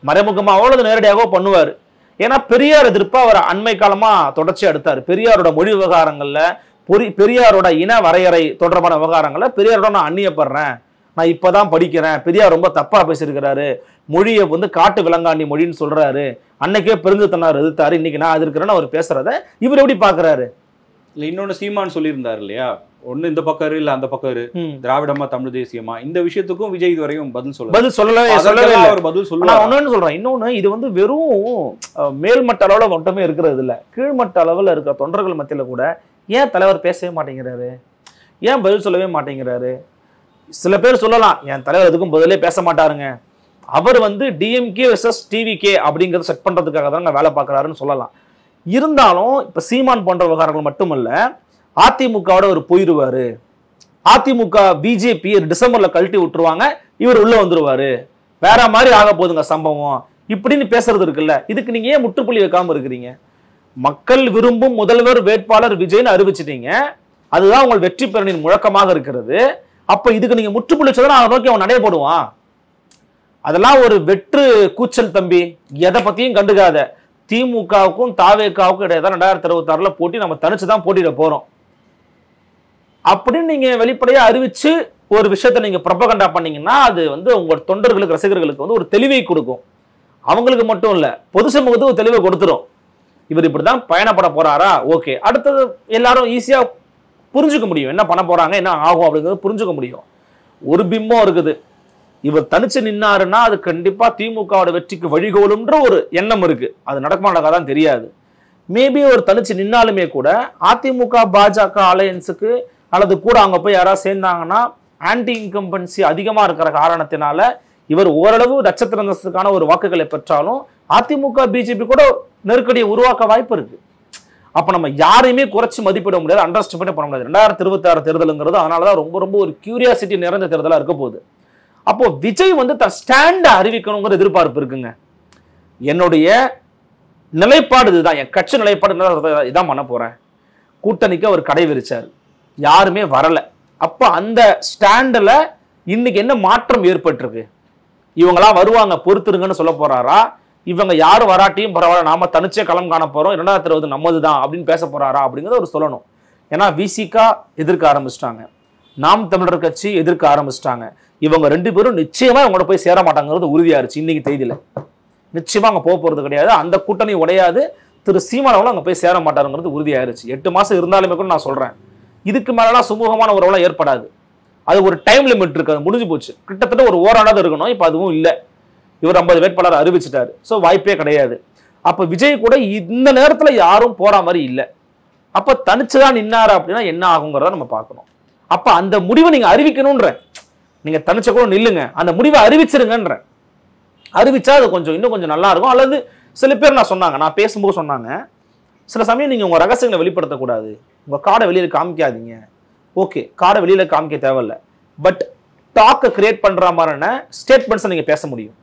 மறைமுகமாவோ நேரடியாகவோ பண்ணுவார். ஏன்னா பெரியார் எதிர்ப்பு அவர் அண்மை காலமா தொடர்ச்சி எடுத்தார். பெரியாரோட மொழி விவகாரங்கள்ல, பெரியாரோட இன வரையறை தொடர்பான விவகாரங்களை பெரியாரோட நான் அந்நியப்படுறேன், நான் இப்பதான் படிக்கிறேன், பெரியார் ரொம்ப தப்பா பேசியிருக்கிறாரு, மொழியை வந்து காட்டு விலங்காண்டி மொழின்னு சொல்றாரு, அன்னைக்கே பெருந்துத்தனார் எதிர்த்தாரு, இன்னைக்கு நான் எதிர்க்கிறேன்னு அவர் பேசுறத இவர் எப்படி பாக்குறாரு? இல்ல இன்னொன்னு சீமான் சொல்லியிருந்தாரு இல்லையா, ஒண்ணு இந்த பக்கம் இல்ல அந்த பக்கம் திராவிடமா தமிழ் தேசியமா, இந்த விஷயத்துக்கும் விஜய் இதுவரையும் பதில் சொல்லவே அவர் பதில் சொல்லுவார். ஒன்னு சொல்றேன், இன்னொன்னு இது வந்து வெறும் மேல்மட்ட அளவுல மட்டுமே இருக்கிறது இல்ல, கீழ்மட்ட அளவுல இருக்கிற தொண்டர்கள் மத்தியில கூட ஏன் தலைவர் பேசவே மாட்டேங்கிறாரு, ஏன் பதில் சொல்லவே மாட்டேங்கிறாரு? சில பேர் சொல்லலாம் என் தலைவர் எதுக்கும் பதிலே பேச மாட்டாருங்க, அவர் வந்து டிஎம்கே வெர்சஸ் டிவிகே அப்படிங்கறத செட் பண்றதுக்காக தான் வேலை பார்க்கறாருன்னு சொல்லலாம். இருந்தாலும் இப்ப சீமான் போன்ற விவகாரங்கள் மட்டுமல்ல, அதிமுகவோட ஒரு போயிருவாரு, அதிமுக பிஜேபி டிசம்பர்ல கழட்டி விட்டுருவாங்க, இவர் உள்ள வந்துருவாரு, வேற மாதிரி ஆக போகுதுங்க சம்பவம் இப்படின்னு பேசுறது இருக்குல்ல, இதுக்கு நீங்க ஏன் முற்றுப்புள்ளி வைக்காம இருக்கிறீங்க? மக்கள் விரும்பும் முதல்வர் வேட்பாளர் விஜய்னு அறிவிச்சிட்டீங்க, அதுதான் உங்கள் வெற்றி பெறனின் முழக்கமாக இருக்கிறது. அப்ப இதுக்கு நீங்க முற்றுப்புள்ளி வச்சதான் அவன் நோக்கி அவன் நடைய போடுவான். அதெல்லாம் ஒரு வெற்று கூச்சல் தம்பி, எதை பத்தியும் கண்டுக்காத. திமுகவுக்கும் தாவேகாவுக்கும் இடையே தான் 2026 போட்டி, நம்ம தனிச்சுதான் போட்டியிட போறோம் அப்படின்னு நீங்க வெளிப்படையா அறிவிச்சு ஒரு விஷயத்த நீங்க ப்ரொபகண்டா பண்ணீங்கன்னா அது வந்து உங்க தொண்டர்களுக்கு ரசிகர்களுக்கு வந்து ஒரு தெளிவை கொடுக்கும். அவங்களுக்கு மட்டும் இல்ல, பொது சமூகத்துக்கு ஒரு தெளிவை கொடுத்துரும். இவர் இப்படிதான் பயணப்பட போறாரா, ஓகே, அடுத்தது எல்லாரும் ஈஸியா புரிஞ்சுக்க முடியும் என்ன பண்ண போறாங்க, என்ன ஆகும் அப்படிங்கிறது புரிஞ்சுக்க முடியும். ஒரு பிம்பம் இருக்குது, இவர் தனிச்சு நின்னாருன்னா அது கண்டிப்பா திமுகவோட வெற்றிக்கு வழிகோலும்ன்ற ஒரு எண்ணம் இருக்கு. அது நடக்கமாட்டதான் தெரியாது. மேபி ஒரு தனிச்சு நின்னாலுமே கூட அதிமுக பாஜக அலையன்ஸுக்கு அல்லது கூட அங்க போய் யாராவது சேர்ந்தாங்கன்னா ஆன்டி இன்கம்பன்சி அதிகமா இருக்கிற காரணத்தினால இவர் ஓரளவு நட்சத்திர அந்தஸ்துக்கான ஒரு வாக்குகளை பெற்றாலும் அதிமுக பிஜேபி கூட நெருக்கடியை உருவாக்க வாய்ப்பு இருக்கு. அப்ப நம்ம யாரையுமே குறைச்சு மதிப்பிட முடியாது, அண்டர் எஸ்டிமேட் பண்ண முடியாது. 2026 தேர்தலுங்கிறது அதனாலதான் ரொம்ப ரொம்ப ஒரு கியூரியாசிட்டி நிறைந்த தேர்தலா இருக்க போகுது. அப்போ விஜய் வந்து தன் ஸ்டாண்ட அறிவிக்கணுங்கிற எதிர்பார்ப்பு இருக்குங்க. என்னுடைய நிலைப்பாடு இதுதான், என் கட்சி நிலைப்பாடு இதான் பண்ண போறேன். கூட்டணிக்கு அவர் கடை விரிச்சார், யாருமே வரல. அப்ப அந்த ஸ்டாண்ட்ல இன்னைக்கு என்ன மாற்றம் ஏற்பட்டிருக்கு? இவங்களா வருவாங்க பொறுத்துருங்கன்னு சொல்ல போறாரா, இவங்க யாரும் வராட்டியும் பரவாயில்ல நாம தனிச்சே களம் காண போறோம், 2020 நம்மதுதான் அப்படின்னு பேச போறாரா அப்படிங்கிறத அவர் சொல்லணும். ஏன்னா விசிகா எதிர்க்க ஆரம்பிச்சிட்டாங்க, நாம் தமிழர் கட்சி எதிர்க்க ஆரம்பிச்சிட்டாங்க. இவங்க ரெண்டு பேரும் நிச்சயமா இவங்களோட போய் சேர மாட்டாங்கிறது உறுதியாயிருச்சு. இன்னைக்கு தேதியில நிச்சயமா அங்க போக போறது கிடையாது, அந்த கூட்டணி உடையாது, திரு சீமானவங்களும் அங்க போய் சேர மாட்டாருங்கிறது உறுதியாயிருச்சு. 8 மாசம் இருந்தாலுமே கூட நான் சொல்றேன், இதுக்கு மேலாம் சுமூகமான உறவுலாம் ஏற்படாது. அது ஒரு டைம் லிமிட் இருக்கு, அது முடிஞ்சு போச்சு. கிட்டத்தட்ட ஒரு ஓராண்டாவது இருக்கணும், இப்ப அதுவும் இல்லை. இவர் 50 வேட்பாளர் அறிவிச்சிட்டாரு, சோ வாய்ப்பே கிடையாது. அப்ப விஜய் கூட இந்த நேரத்துல யாரும் போற மாதிரி இல்லை. அப்ப தனிச்சுதான் நின்னாரு அப்படின்னா என்ன ஆகுங்கிறத நம்ம பார்க்கணும். அப்ப அந்த முடிவை நீங்க அறிவிக்கணும்ன்ற, நீங்க தனிச்ச கூட நில்லுங்க, அந்த முடிவை அறிவிச்சிருங்கன்ற. அறிவிச்சா அது இன்னும் கொஞ்சம் நல்லா இருக்கும். அல்லது சில பேர் நான் பேசும்போது சொன்னாங்க, சில சமயம் நீங்க உங்க ரகசியங்களை வெளிப்படுத்தக்கூடாது, உங்க கார்டை வெளியில காமிக்காதீங்க. ஓகே, கார்டை வெளியில காமிக்க தேவையில்ல, பட் டாக்கை கிரியேட் பண்ற மாதிரியான ஸ்டேட்மெண்ட்ஸை நீங்க பேச முடியும்.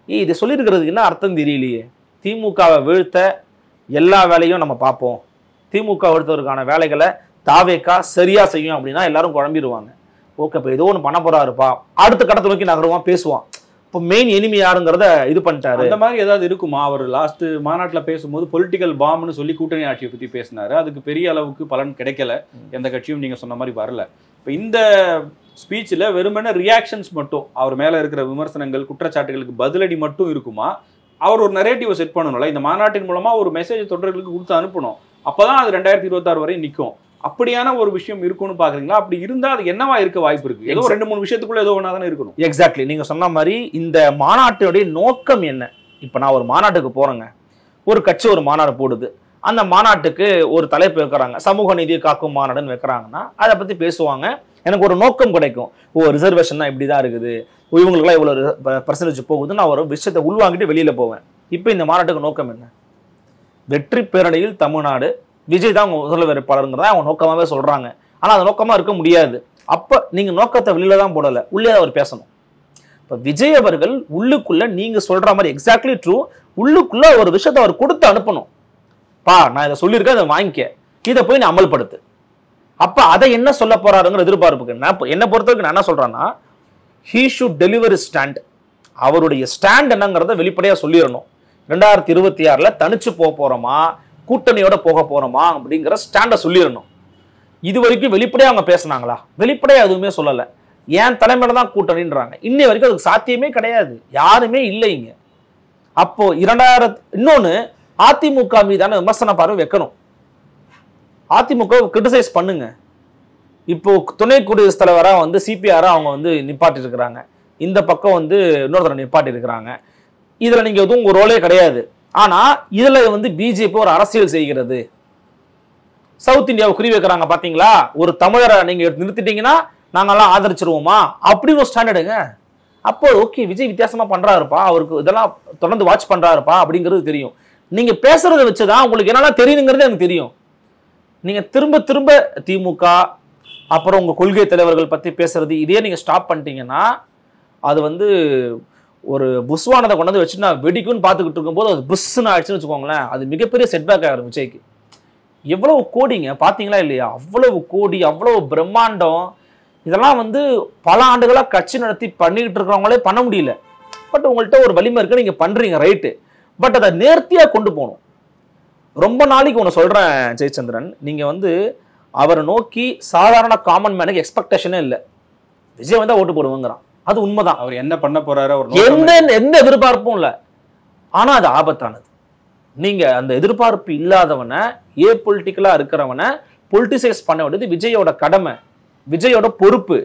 இதை சொல்லியிருக்கிறதுக்கு என்ன அர்த்தம் தெரியலையே. திமுகவை வீழ்த்த எல்லா வேலையும் நம்ம பார்ப்போம், திமுக வீழ்த்தவருக்கான வேலைகளை தாவேகா சரியா செய்யும் அப்படின்னா எல்லாரும் குழம்பிடுவாங்க. ஓகே, இப்போ ஏதோ ஒன்று பண்ண போறாருப்பா, அடுத்த கட்டத்தை நோக்கி நகருவான், பேசுவான். இப்போ மெயின் எனிமி யாருங்கிறத இது பண்ணிட்டாரு. அந்த மாதிரி ஏதாவது இருக்குமா? அவர் லாஸ்ட் மாநாட்டில் பேசும்போது பொலிட்டிக்கல் பாம்னு சொல்லி கூட்டணி ஆட்சியை பற்றி பேசினாரு, அதுக்கு பெரிய அளவுக்கு பலன் கிடைக்கல, எந்த கட்சியும் நீங்க சொன்ன மாதிரி வரல. இப்போ இந்த ஸ்பீச்சில் வெறுமனே ரியாக்ஷன்ஸ் மட்டும், அவர் மேலே இருக்கிற விமர்சனங்கள் குற்றச்சாட்டுகளுக்கு பதிலடி மட்டும் இருக்குமா? அவர் ஒரு நரேட்டிவை செட் பண்ணணும்ல, இந்த மாநாட்டின் மூலமா ஒரு மெசேஜ் தொண்டர்களுக்கு கொடுத்து அனுப்பணும், அப்போதான் அது 2026 வரை நிற்கும். அப்படியான ஒரு விஷயம் இருக்கும்னு பாக்குறீங்களா? அப்படி இருந்தா அது என்னவா இருக்க வாய்ப்பு இருக்கு? ஏதோ 2-3 விஷயத்துக்குள்ள ஏதோ ஒண்ணா தானே இருக்கணும். எக்ஸாக்ட்லி, நீங்க சொன்ன மாதிரி இந்த மாநாட்டுடைய நோக்கம் என்ன? இப்ப நான் ஒரு மாநாட்டுக்கு போறேங்க, ஒரு கட்சி ஒரு மாநாடு போடுது, அந்த மாநாட்டுக்கு ஒரு தலைப்பு வைக்கிறாங்க, சமூக நீதியை காக்கும் மாநாடுன்னு வைக்கிறாங்கன்னா அதை பத்தி பேசுவாங்க, எனக்கு ஒரு நோக்கம் கிடைக்கும். ரிசர்வேஷன் தான் இப்படிதான் இருக்குது, இவங்களுக்குலாம் இவ்வளவு பர்சன்டேஜ் போகுதுன்னு நான் ஒரு விஷயத்தை உள்வாங்கிட்டு வெளியில போவேன். இப்ப இந்த மாநாட்டுக்கு நோக்கம் என்ன? வெற்றி பேரணியில் தமிழ்நாடு, விஜய் தான் அவங்க முதல்வர் வேட்பாளருங்கிறத அவங்க நோக்கமாவே சொல்றாங்க. ஆனா அது நோக்கமா இருக்க முடியாது. அப்ப நீங்க நோக்கத்தை வெளியில தான் போடல, உள்ளே அவர் பேசணும். இப்ப விஜய் அவர்கள் உள்ளுக்குள்ள நீங்க சொல்ற மாதிரி எக்ஸாக்ட்லி ட்ரூ, உள்ளுக்குள்ள ஒரு விஷயத்தை அவர் கொடுத்து அனுப்பணும். பா, நான் இதை சொல்லியிருக்கேன், அதை வாங்கிக்க, இதை போய் நீ அமல்படுத்து. அப்ப அதை என்ன சொல்ல போறாருங்கிற எதிர்பார்ப்புக்கு என்ன பொறுத்தவரைக்கும் நான் என்ன சொல்றேன்னா, he should deliver his stand. அவருடைய ஸ்டாண்ட் என்னங்கிறத வெளிப்படையா சொல்லிடணும். 2026 தனிச்சு போக போறோமா, கூட்டணியோட போக போறோமா அப்படிங்கிற ஸ்டாண்ட சொல்லிடணும். இது வரைக்கும் வெளிப்படையா அவங்க பேசினாங்களா? வெளிப்படையா எதுவுமே சொல்லல. ஏன் தலைமையில தான் கூட்டணின்றாங்க. இன்னை வரைக்கும் அதுக்கு சாத்தியமே கிடையாது. யாருமே இல்லை இங்க. அப்போ இன்னொன்னு அதிமுக மீதான விமர்சன பார்வை வைக்கணும். அதிமுக கிரிட்டிசைஸ் பண்ணுங்க. இப்போ துணை குடியரசுத் தலைவரா வந்து சிபிஆரா அவங்க வந்து நிப்பாட்டி இருக்கிறாங்க. இந்த பக்கம் வந்து இன்னொருத்தர நிப்பாட்டி இருக்கிறாங்க. இதுல நீங்க எதுவும் ஒரு ரோலே கிடையாது. ஆனா இதுல வந்து பிஜேபி ஒரு அரசியல் செய்கிறது. சவுத் இந்தியாவை குறி வைக்கிறாங்க பாத்தீங்களா? ஒரு தமிழரை நீங்க நிறுத்திட்டீங்கன்னா நாங்கெல்லாம் ஆதரிச்சிருவோமா அப்படின்னு ஒரு ஸ்டாண்டர்டுங்க. அப்போ ஓகே, விஜய் வித்தியாசமா பண்றாருப்பா, அவருக்கு இதெல்லாம் தொடர்ந்து வாட்ச் பண்றாருப்பா அப்படிங்கிறது தெரியும். நீங்க பேசுறதை வச்சுதான் உங்களுக்கு என்னெல்லாம் தெரியுங்கிறது எனக்கு தெரியும். நீங்க திரும்ப திரும்ப திமுக அப்புறம் உங்க கொள்கை தலைவர்கள் பத்தி பேசுறது இதே நீங்க ஸ்டாப் பண்ணிட்டீங்கன்னா அது வந்து ஒரு புஸ்வானதை கொண்டு வந்து வச்சு நான் வெடிக்கும்னு பார்த்துக்கிட்டு இருக்கும்போது அது புஷ்ன்னு ஆயிடுச்சுன்னு வச்சுக்கோங்களேன். அது மிகப்பெரிய செட்பேக் ஆகிடும் விஜய்க்கு. எவ்வளவு கோடிங்க பாத்தீங்களா இல்லையா? அவ்வளவு கோடி, அவ்வளவு பிரம்மாண்டம். இதெல்லாம் வந்து பல ஆண்டுகளா கட்சி நடத்தி பண்ணிக்கிட்டு இருக்கிறவங்களே பண்ண முடியல. பட் உங்கள்கிட்ட ஒரு வலிமை இருக்கு, நீங்க பண்றீங்க, ரைட்டு. பட் அதை நேர்த்தியா கொண்டு போகணும். ரொம்ப நாளைக்கு ஒன்று சொல்றேன் ஜெயச்சந்திரன், நீங்க வந்து அவரை நோக்கி சாதாரண காமன் மேனுக்கு எக்ஸ்பெக்டேஷனே இல்லை. விஜய் வந்தா ஓட்டு போடுவாங்கிறான். அது உண்மைதான். அவர் என்ன பண்ண போறாரு, எந்த எதிர்பார்ப்பும் இல்லை. ஆனா அது ஆபத்தானது. நீங்க அந்த எதிர்பார்ப்பு இல்லாதவனை, ஏ பொலிட்டிக்கலா இருக்கிறவனை பொலிட்டிசைஸ் பண்ண வேண்டியது விஜயோட கடமை, விஜயோட பொறுப்பு.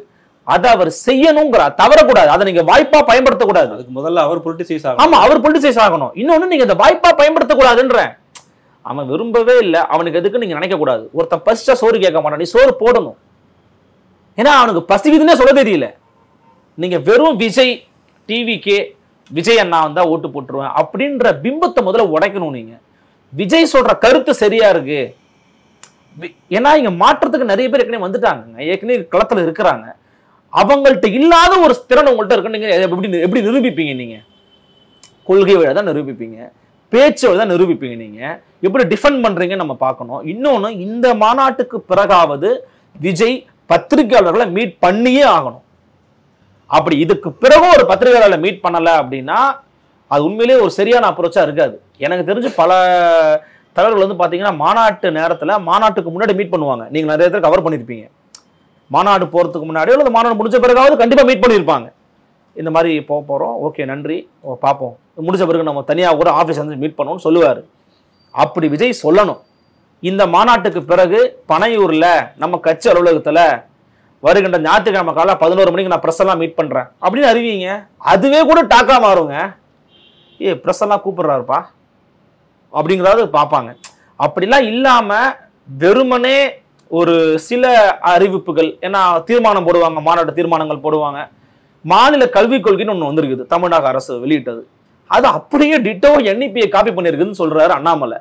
அதை அவர் செய்யணுங்கிறார், தவறக்கூடாது. அதை நீங்க வாய்ப்பா பயன்படுத்தக்கூடாது. அதுக்கு முதல்ல அவர் பொலிட்டிசைஸ் ஆகணும். ஆமா, அவர் பொலிட்டிசைஸ் ஆகணும். இன்னொன்னு, நீங்க இந்த வாய்ப்பா பயன்படுத்தக்கூடாதுன்ற அவன் விரும்பவே இல்லை. அவனுக்கு எதுக்கு நீங்க நினைக்க கூடாது. ஒருத்தன் பசிச்சா சோறு கேட்க மாட்டான், நீ சோறு போடணும். ஏன்னா அவனுக்கு பசிக்குதுன்னே சொல்ல தெரியல. நீங்க வெறும் விஜய் டிவிக்கே விஜய் அண்ணா வந்தா ஓட்டு போட்டுருவேன் அப்படின்ற பிம்பத்தை முதல்ல உடைக்கணும். நீங்க விஜய் சொல்ற கருத்து சரியா இருக்கு. ஏன்னா இங்க மாற்றத்துக்கு நிறைய பேர் ஏற்கனவே வந்துட்டாங்க, ஏற்கனவே களத்துல இருக்கிறாங்க. அவங்கள்ட்ட இல்லாத ஒரு திறன் உங்கள்கிட்ட இருக்கு. நீங்க எப்படி நிரூபிப்பீங்க? நீங்க கொள்கை வழியா தான் நிரூபிப்பீங்க, பேச்சு வழியா தான் நிரூபிப்பீங்க. நீங்க எப்படி டிஃபெண்ட் பண்றீங்கன்னு நம்ம பார்க்கணும். இன்னொன்னு, இந்த மாநாட்டுக்கு பிறகாவது விஜய் பத்திரிகையாளர்களை மீட் பண்ணியே ஆகணும். அப்படி இதுக்கு பிறகு ஒரு பத்திரிகையாளர்களை மீட் பண்ணல அப்படின்னா அது உண்மையிலேயே ஒரு சரியான அப்ரோச்சா இருக்காது. எனக்கு தெரிஞ்சு பல தலைவர்கள் வந்து பாத்தீங்கன்னா மாநாட்டு நேரத்துல மாநாட்டுக்கு முன்னாடி மீட் பண்ணுவாங்க. நீங்க நிறைய பேர் கவர் பண்ணிருப்பீங்க. மாநாடு போறதுக்கு முன்னாடியோ அல்லது மாநாடு முடிஞ்ச பிறகாவது கண்டிப்பா மீட் பண்ணியிருப்பாங்க. இந்த மாதிரி போறோம், ஓகே நன்றி, பார்ப்போம், முடிஞ்ச பிறகு நம்ம தனியா கூட ஆஃபீஸ் வந்து மீட் பண்ணுவோம்னு சொல்லுவாரு. அப்படி விஜய் சொல்லணும். இந்த மாநாட்டுக்கு பிறகு பனையூர்ல நம்ம கட்சி அலுவலகத்துல வருகின்ற ஞாயிற்றுக்கிழமை காலை 11 மணிக்கு நான் பிரஸ் எல்லாம் மீட் பண்றேன் அப்படின்னு அறிவிங்க. அதுவே கூட டாக்கா மாறுங்க. பிரஸ் எல்லாம் கூப்பிடுறாருப்பா அப்படிங்கிறத பார்ப்பாங்க. அப்படிலாம் இல்லாம வெறுமனே ஒரு சில அறிவிப்புகள், ஏன்னா தீர்மானம் போடுவாங்க, மாநாட்டு தீர்மானங்கள் போடுவாங்க. மாநில கல்விக் கொள்கைன்னு ஒண்ணு வந்திருக்குது, தமிழ்நாடு அரசு வெளியிட்டது. அது அப்படியே டிட்டோ என்இபியை காப்பி பண்ணிருக்குதுன்னு சொல்றாரு அண்ணாமலை.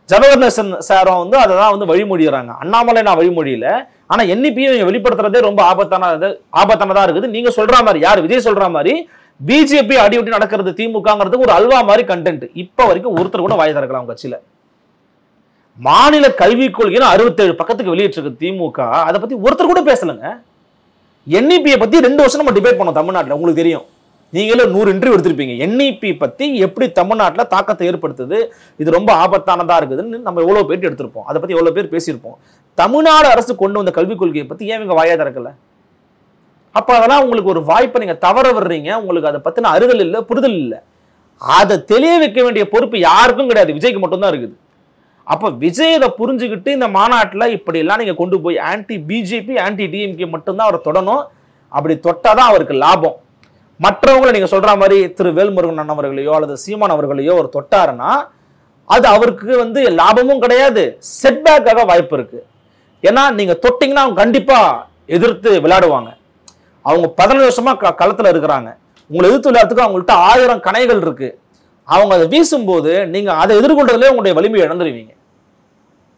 ஜவஹர்நேசன் சாரம் வந்து அதை தான் வந்து வழிமொழிகிறாங்க. அண்ணாமலை நான் வழிமொழியில, ஆனா என்இபியை வெளிப்படுத்துறதே ரொம்ப ஆபத்தானதா இருக்குது. நீங்க சொல்ற மாதிரி, யார் விஜய் சொல்ற மாதிரி பிஜேபி அடிவிட்டு நடக்கிறது திமுகங்கிறதுக்கு ஒரு அல்வா மாதிரி கண்டென்ட். இப்ப வரைக்கும் ஒருத்தர் கூட வாய் திறக்கலாம் கட்சியில. மாநில கல்விக் கொள்கைன்னு 67 பக்கத்துக்கு வெளியிட்டிருக்கு திமுக. அதை பத்தி ஒருத்தர் கூட பேசலங்க. என்இபியை பத்தி 2 வருஷம் நம்ம டிபேட் பண்ணோம் தமிழ்நாட்டில். உங்களுக்கு தெரியும், நீங்களும் 100 இன்டர்வியூ எடுத்திருப்பீங்க. என்இபி பத்தி எப்படி தமிழ்நாட்டில் தாக்கத்தை ஏற்படுத்துது, இது ரொம்ப ஆபத்தானதா இருக்குதுன்னு நம்ம எவ்வளவு பேர் எடுத்திருப்போம். அதை பத்தி எவ்வளவு பேர் பேசியிருப்போம். தமிழ்நாடு அரசு கொண்டு வந்த கல்விக் கொள்கையை பத்தி ஏன் இவங்க வாயா திறக்கல? அப்ப அதெல்லாம் உங்களுக்கு ஒரு வாய்ப்பை நீங்க தவற விடுறீங்க. உங்களுக்கு அதை பத்தின அறிதல் இல்லை, புரிதல் இல்லை. அதை தெளிய வைக்க வேண்டிய பொறுப்பு யாருக்கும் கிடையாது, விஜய்க்கு மட்டும்தான் இருக்குது. அப்ப விஜய் இதை புரிஞ்சுக்கிட்டு இந்த மாநாட்டில் இப்படி எல்லாம் நீங்க கொண்டு போய் ஆன்டி பிஜேபி ஆன்டி டிஎம்கே மட்டும்தான் அவரை தொடணும். அப்படி தொட்டாதான் அவருக்கு லாபம். மற்றவங்களை நீங்க சொல்ற மாதிரி திரு வேல்முருகன் அவர்களையோ அல்லது சீமான் அவர்களையோ ஒரு தொட்டாருன்னா அது அவருக்கு வந்து லாபமும் கிடையாது, செட்பேக்காக வாய்ப்பு இருக்கு. ஏன்னா நீங்க தொட்டீங்கன்னா அவங்க கண்டிப்பா எதிர்த்து விளையாடுவாங்க. அவங்க 15 வருஷமா களத்துல இருக்கிறாங்க. உங்களை எதிர்த்து விளையாடுறதுக்கு அவங்கள்ட்ட 1000 கணைகள் இருக்கு. அவங்க அதை வீசும்போது நீங்க அதை எதிர்கொண்டதுலேயே உங்களுடைய வலிமையை இழந்துருவீங்க.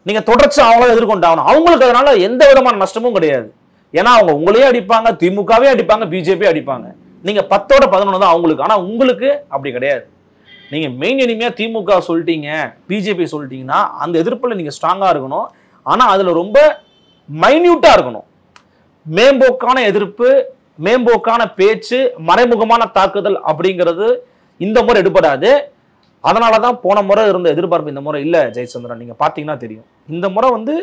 நீங்க தொடர்ச்சி அவங்கள எதிர்கொண்டாகணும். அவங்களுக்கு அதனால எந்த விதமான நஷ்டமும் கிடையாது. ஏன்னா அவங்க உங்களையே அடிப்பாங்க, திமுகவே அடிப்பாங்க, பிஜேபி அடிப்பாங்க. நீங்க 10ஓட 11 தான் அவங்களுக்கு. ஆனா உங்களுக்கு அப்படி கிடையாது. நீங்க மெயின் எனிமையா திமுக சொல்லிட்டீங்க, பிஜேபி சொல்லிட்டீங்கன்னா அந்த எதிர்ப்புல நீங்க ஸ்ட்ராங்கா இருக்கணும். ஆனா அதுல ரொம்ப மைன்யூட்டா இருக்கணும். மேம்போக்கான எதிர்ப்பு, மேம்போக்கான பேச்சு, மறைமுகமான தாக்குதல் அப்படிங்கிறது இந்த முறை எடுபடாது. அதனாலதான் போன முறை இருந்த எதிர்பார்ப்பு இந்த முறை இல்ல. ஜெயச்சந்திரன், நீங்க பாத்தீங்கன்னா தெரியும், இந்த முறை வந்து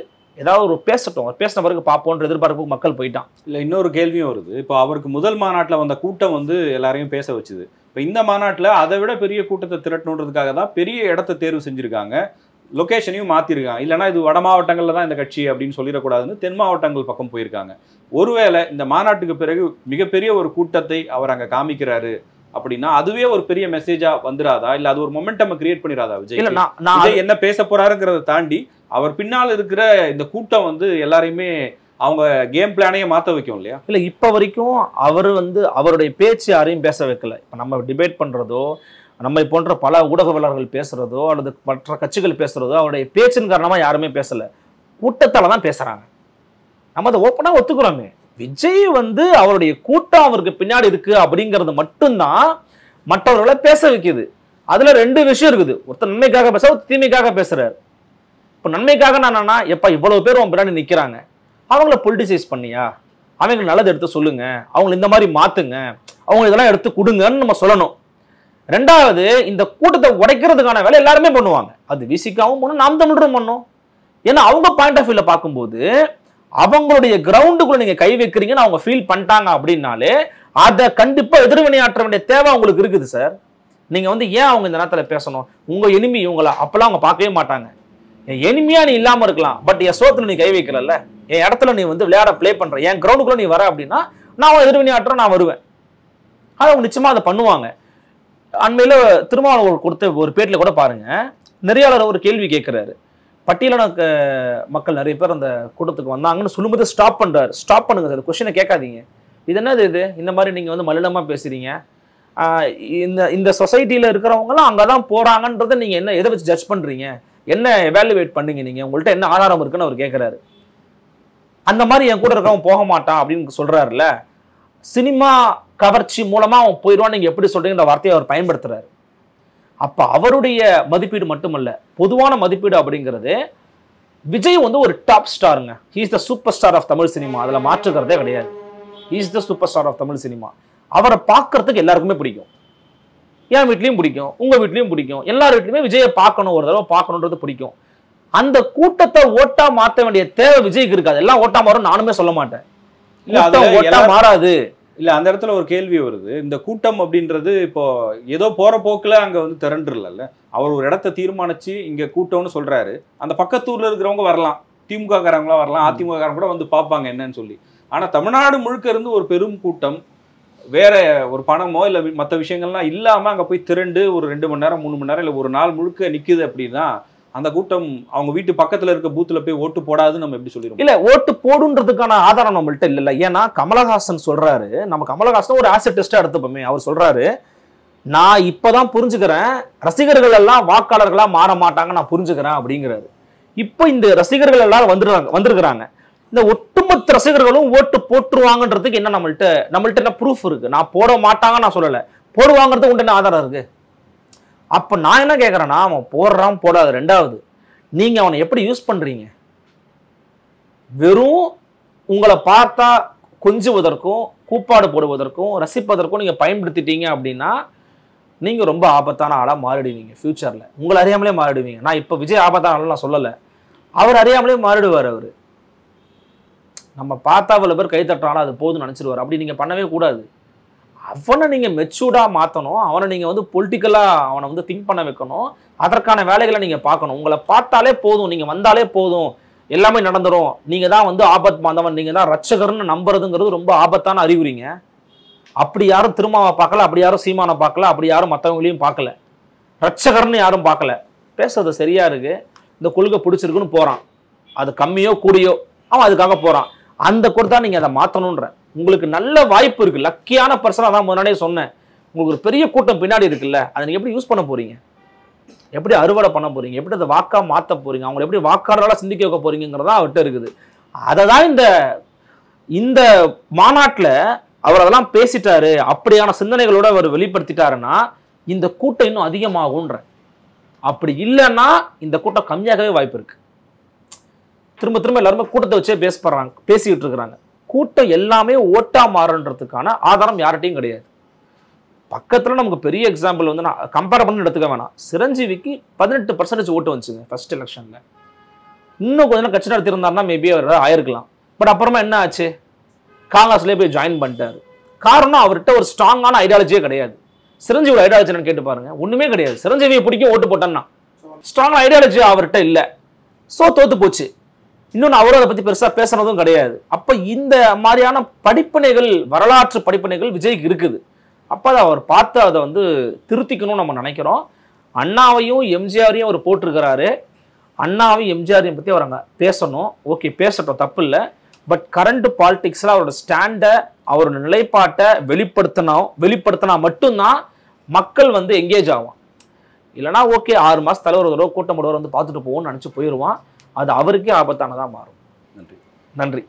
ஏதாவது ஒரு பேசட்டும், பேசின பிறகு பார்ப்போன்ற எதிர்பார்ப்பு மக்கள் போயிட்டான். இல்லை, இன்னொரு கேள்வியும் வருது. இப்போ அவருக்கு முதல் மாநாட்டில் வந்த கூட்டம் வந்து எல்லாரையும் பேச வச்சுது. இப்போ இந்த மாநாட்டில் அதை விட பெரிய கூட்டத்தை திரட்டணுன்றதுக்காக தான் பெரிய இடத்த தேர்வு செஞ்சுருக்காங்க, லொக்கேஷனையும் மாற்றிருக்காங்க. இல்லைனா இது வட மாவட்டங்களில் தான் இந்த கட்சி அப்படின்னு சொல்லிடக்கூடாதுன்னு தென் மாவட்டங்கள் பக்கம் போயிருக்காங்க. ஒருவேளை இந்த மாநாட்டுக்கு பிறகு மிகப்பெரிய ஒரு கூட்டத்தை அவர் அங்கே காமிக்கிறாரு அப்படின்னா அதுவே ஒரு பெரிய மெசேஜா வந்துடாதா? இல்ல அது ஒரு மொமெண்டம் கிரியேட் பண்ணிடாதா விஜய்? இல்ல நான் என்ன பேச போறாருங்கிறத தாண்டி அவர் பின்னால் இருக்கிற இந்த கூட்டம் வந்து எல்லாரையுமே அவங்க கேம் பிளானையே மாத்த வைக்கும் இல்லையா? இல்ல, இப்ப வரைக்கும் அவர் வந்து அவருடைய பேச்சு யாரையும் பேச வைக்கல. இப்ப நம்ம டிபேட் பண்றதோ, நம்மை போன்ற பல ஊடகவியலாளர்கள் பேசுறதோ அல்லது மற்ற கட்சிகள் பேசுறதோ அவருடைய பேச்சின் காரணமா யாருமே பேசல, கூட்டத்தால தான் பேசுறாங்க. நம்ம அதை ஓப்பனா ஒத்துக்கிறோமே. விஜய் வந்து அவருடைய கூட்டம் அவருக்கு பின்னாடி இருக்கு அப்படிங்கிறது மட்டும்தான் மற்றவர்களை பேச வைக்குது. அதுல ரெண்டு விஷயம் இருக்குது. ஒருத்தர் நன்மைக்காக பேச, ஒருத்தர் தீமைக்காக பேசுறாரு. இப்ப நன்மைக்காக நான் எப்ப இவ்வளவு பேர் உன் பின்னாடி நிக்கிறாங்க, அவங்கள பொலிட்டிசைஸ் பண்ணியா, அவங்களுக்கு நல்லது எடுத்து சொல்லுங்க, அவங்களை இந்த மாதிரி மாத்துங்க, அவங்க இதெல்லாம் எடுத்து கொடுங்கன்னு நம்ம சொல்லணும். ரெண்டாவது, இந்த கூட்டத்தை உடைக்கிறதுக்கான வேலை எல்லாருமே பண்ணுவாங்க. அது விசிகாவும் பண்ணும், நாம் தமிழரும் பண்ணும். ஏன்னா அவங்க பாயிண்ட் ஆஃப் வியூல பார்க்கும்போது அவங்களுடைய கிரவுண்டுக்குள்ள நீங்க கை வைக்கிறீங்கன்னு அவங்க ஃபீல் பண்ணிட்டாங்க அப்படின்னாலே அதை கண்டிப்பா எதிர்வினையாற்ற வேண்டிய தேவை அவங்களுக்கு இருக்குது சார். நீங்க வந்து ஏன் அவங்க இந்த நேரத்துல பேசணும்? உங்க எனிமி இவங்களை அப்பெல்லாம் அவங்க பார்க்கவே மாட்டாங்க. என் எனிமியா நீ இல்லாம இருக்கலாம், பட் என் சோத்துல நீ கை வைக்கல, என் இடத்துல நீ வந்து விளையாட பிளே பண்ற, என் கிரவுண்டுக்குள்ள நீ வர அப்படின்னா நான் எதிர்வினையாற்ற நான் வருவேன். அது அவங்க நிச்சயமா அதை பண்ணுவாங்க. அண்மையில திருமாவளவன் கொடுத்த ஒரு பேட்டில கூட பாருங்க, நெறியாளர் ஒரு கேள்வி கேட்கிறாரு. பட்டியலான மக்கள் நிறைய பேர் அந்த கூட்டத்துக்கு வந்தாங்கன்னு சொல்லும்போது ஸ்டாப் பண்றாரு. ஸ்டாப் பண்ணுங்க சார், கொஸ்டினை கேட்காதீங்க. இது என்னது இது? இந்த மாதிரி நீங்க வந்து மலினமா பேசுறீங்க. இந்த சொசைட்டில இருக்கிறவங்கலாம் அங்கதான் போறாங்கன்றதை நீங்க என்ன எதை வச்சு ஜட்ஜ் பண்றீங்க, என்ன எவாலுவேட் பண்ணீங்க, நீங்க உங்கள்கிட்ட என்ன ஆதாரம் இருக்குன்னு அவர் கேட்கிறாரு. அந்த மாதிரி என் கூட இருக்கவன் போக மாட்டான் அப்படின்னு சொல்றாருல, சினிமா கவர்ச்சி மூலமா அவன் போயிடுவான் நீங்க எப்படி சொல்றீங்கன்ற வார்த்தையை அவர் பயன்படுத்துறாரு. அப்ப அவருடைய மதிப்பீடு மட்டுமல்ல, பொதுவான மதிப்பீடு அப்படிங்கிறது விஜய் வந்து ஒரு டாப் ஸ்டாருங்க. He is the super star of Tamil cinema. அதுல மாற்றுக்கிறதே கிடையாது. He is the super star of Tamil cinema. அவரை பார்க்கறதுக்கு எல்லாருக்குமே பிடிக்கும். என் வீட்லயும் பிடிக்கும், உங்க வீட்லயும் பிடிக்கும், எல்லார் வீட்லயுமே விஜயை பார்க்கணும், ஒரு தடவை பார்க்கணுன்றது பிடிக்கும். அந்த கூட்டத்தை ஓட்டா மாற்ற வேண்டிய தேவை விஜய்க்கு இருக்காது. எல்லாம் ஓட்டா மாறும் நானுமே சொல்ல மாட்டேன், ஓட்டா மாறாது. இல்ல, அந்த இடத்துல ஒரு கேள்வி வருது. இந்த கூட்டம் அப்படின்றது இப்போ ஏதோ போற போக்குல அங்க வந்து திரண்டுல, அவர் ஒரு இடத்த தீர்மானிச்சு இங்க கூட்டம்னு சொல்றாரு. அந்த பக்கத்தூர்ல இருக்கிறவங்க வரலாம், திமுக காரங்களா வரலாம், அதிமுக காரங்க கூட வந்து பார்ப்பாங்க என்னன்னு சொல்லி. ஆனா தமிழ்நாடு முழுக்க இருந்து ஒரு பெரும் கூட்டம் வேற ஒரு பணமோ இல்ல மற்ற விஷயங்கள்லாம் இல்லாம அங்க போய் திரண்டு ஒரு 2 மணி நேரம் 3 மணி நேரம் இல்ல ஒரு நாள் முழுக்க நிக்குது அப்படின்னா அந்த கூட்டம் அவங்க வீட்டு பக்கத்துல இருக்க பூத்துல போய் ஓட்டு போடாதுன்னு நம்ம எப்படி சொல்லிடுவோம்? இல்ல, ஓட்டு போடுன்றதுக்கான ஆதாரம் நம்மள்ட்ட இல்ல. ஏன்னா கமலஹாசன் சொல்றாரு, நம்ம கமலஹாசன் ஒரு ஆசிட் டெஸ்டா எடுத்துப்போமே, அவர் சொல்றாரு, நான் இப்பதான் புரிஞ்சுக்கிறேன் ரசிகர்கள் எல்லாம் வாக்காளர்களா மாற மாட்டாங்க, நான் புரிஞ்சுக்கிறேன் அப்படிங்கிறாரு. இப்ப இந்த ரசிகர்கள் எல்லாரும் வந்திருக்கிறாங்க, இந்த ஒட்டுமொத்த ரசிகர்களும் ஓட்டு போட்டுருவாங்கன்றதுக்கு என்ன நம்மள்ட்ட என்ன ப்ரூஃப் இருக்கு? நான் போட மாட்டாங்க நான் சொல்லல, போடுவாங்கிறதுக்கு உண்டு என்ன ஆதாரம் இருக்கு? அப்ப நான் என்ன கேட்கறேன்னா, அவன் போடுறான் போடாது. ரெண்டாவது, நீங்க அவனை எப்படி யூஸ் பண்றீங்க? வெறும் உங்களை பார்த்தா கொஞ்சுவதற்கும் கூப்பாடு போடுவதற்கும் ரசிப்பதற்கும் நீங்க பயன்படுத்திட்டீங்க அப்படின்னா நீங்க ரொம்ப ஆபத்தான ஆளா மாறிடுவீங்க. ஃபியூச்சர்ல உங்களை அறியாமலே மாறிடுவீங்க. நான் இப்ப விஜய் ஆபத்தான ஆள் நான் சொல்லல, அவர் அறியாமலே மாறிடுவார். அவரு நம்ம பார்த்தா அவ்வளவு பேர் கை தட்டுறாலும் அது போதும்னு நினைச்சிருவார். அப்படி நீங்க பண்ணவே கூடாது. அவனை நீங்க மெச்சூர்டா மாத்தணும், அவனை நீங்க வந்து பொலிட்டிக்கலா அவனை வந்து திங்க் பண்ண வைக்கணும், அதற்கான வேலைகளை நீங்க பார்க்கணும். உங்களை பார்த்தாலே போதும், நீங்க வந்தாலே போதும், எல்லாமே நடந்துரும், நீங்க தான் வந்து ஆபத் பாந்தவன், நீங்க தான் ரட்சகர்னு நம்புறதுங்கிறது ரொம்ப ஆபத்தான அறிகுறிங்க. அப்படி யாரும் திருமாவை பார்க்கல, அப்படி யாரும் சீமானை பார்க்கல, அப்படி யாரும் மற்றவங்களையும் பார்க்கல, ரட்சகர்னு யாரும் பார்க்கல. பேசுறது சரியா இருக்கு, இந்த கொள்கை பிடிச்சிருக்குன்னு போறான், அது கம்மியோ கூடியோ அவன் அதுக்காக போறான். அந்த கொடுத்தா நீங்க அதை மாத்தணும்ன்ற உங்களுக்கு நல்ல வாய்ப்பு இருக்கு. லக்கியான பர்சனா தான் முன்னாடியே சொன்னேன். உங்களுக்கு ஒரு பெரிய கூட்டம் பின்னாடி இருக்குல்ல, அதை நீங்க எப்படி யூஸ் பண்ண போறீங்க, எப்படி அறுவடை பண்ண போறீங்க, எப்படி அதை வாக்கா மாத்த போறீங்க, அவங்களை எப்படி வாக்காளர்களா சிந்திக்க வைக்க போறீங்கிறதா அவர்கிட்ட இருக்குது. அதை தான் இந்த மாநாட்டில் அவர் அதெல்லாம் பேசிட்டாரு, அப்படியான சிந்தனைகளோட அவர் வெளிப்படுத்திட்டாருன்னா இந்த கூட்டம் இன்னும் அதிகமாகும்ன்ற. அப்படி இல்லைன்னா இந்த கூட்டம் கம்மியாகவே வாய்ப்பு இருக்கு. திரும்ப எல்லாருமே கூட்டத்தை வச்சே பேசிக்கிட்டு இருக்கிறாங்க. கூட்டம் எல்லாமே ஓட்டா மாறுன்றதுக்கான ஆதாரம் யார்கிட்டையும் கிடையாது. பக்கத்துல நமக்கு பெரிய எக்ஸாம்பிள் வந்து நான் கம்பேர் பண்ணி எடுத்துக்க வேணாம், சிரஞ்சீவிக்கு 18% ஓட்டு வந்துச்சுங்க ஃபர்ஸ்ட் எலெக்ஷன்ல. இன்னும் கொஞ்ச நேரம் கட்சி நடத்திருந்தாருன்னா மேபி அவர் ஆயிருக்கலாம். பட் அப்புறமா என்ன ஆச்சு, காங்கிரஸ்லேயே போய் ஜாயின் பண்ணிட்டாரு. காரணம் அவர்கிட்ட ஒரு ஸ்ட்ராங்கான ஐடியாலஜியே கிடையாது. சிரஞ்சீவி ஐடியாலஜி கேட்டு பாருங்க, ஒண்ணுமே கிடையாது. சிரஞ்சீவியை பிடிக்கும் ஓட்டு போட்டான்னா ஸ்ட்ராங் ஐடியாலஜி அவர்கிட்ட இல்ல. சோ தோத்து போச்சு. இன்னொன்னு அவரும் அதை பத்தி பெருசா பேசுறதும் கிடையாது. அப்ப இந்த மாதிரியான படிப்பினைகள், வரலாற்று படிப்பினைகள் விஜய்க்கு இருக்குது. அப்ப அதை அவர் பார்த்து அதை வந்து திருத்திக்கணும்னு நம்ம நினைக்கிறோம். அண்ணாவையும் எம்ஜிஆரையும் அவர் போட்டிருக்கிறாரு. அண்ணாவையும் எம்ஜிஆரையும் பத்தி அவர் அங்க பேசணும். ஓகே, பேசட்டும், தப்பு இல்லை. பட் கரண்ட் பாலிடிக்ஸ்ல அவரோட ஸ்டாண்டை, அவரோட நிலைப்பாட்டை வெளிப்படுத்தினா மட்டும்தான் மக்கள் வந்து எங்கேஜ் ஆகும். இல்லைனா ஓகே 6 மாசம் தலைவர் ஒரு தடவை கூட்டம் போடுவார், வந்து பார்த்துட்டு போவோம்னு நினைச்சு போயிடுவான். அது அவருக்கே ஆபத்தானதா மாறும். நன்றி. நன்றி.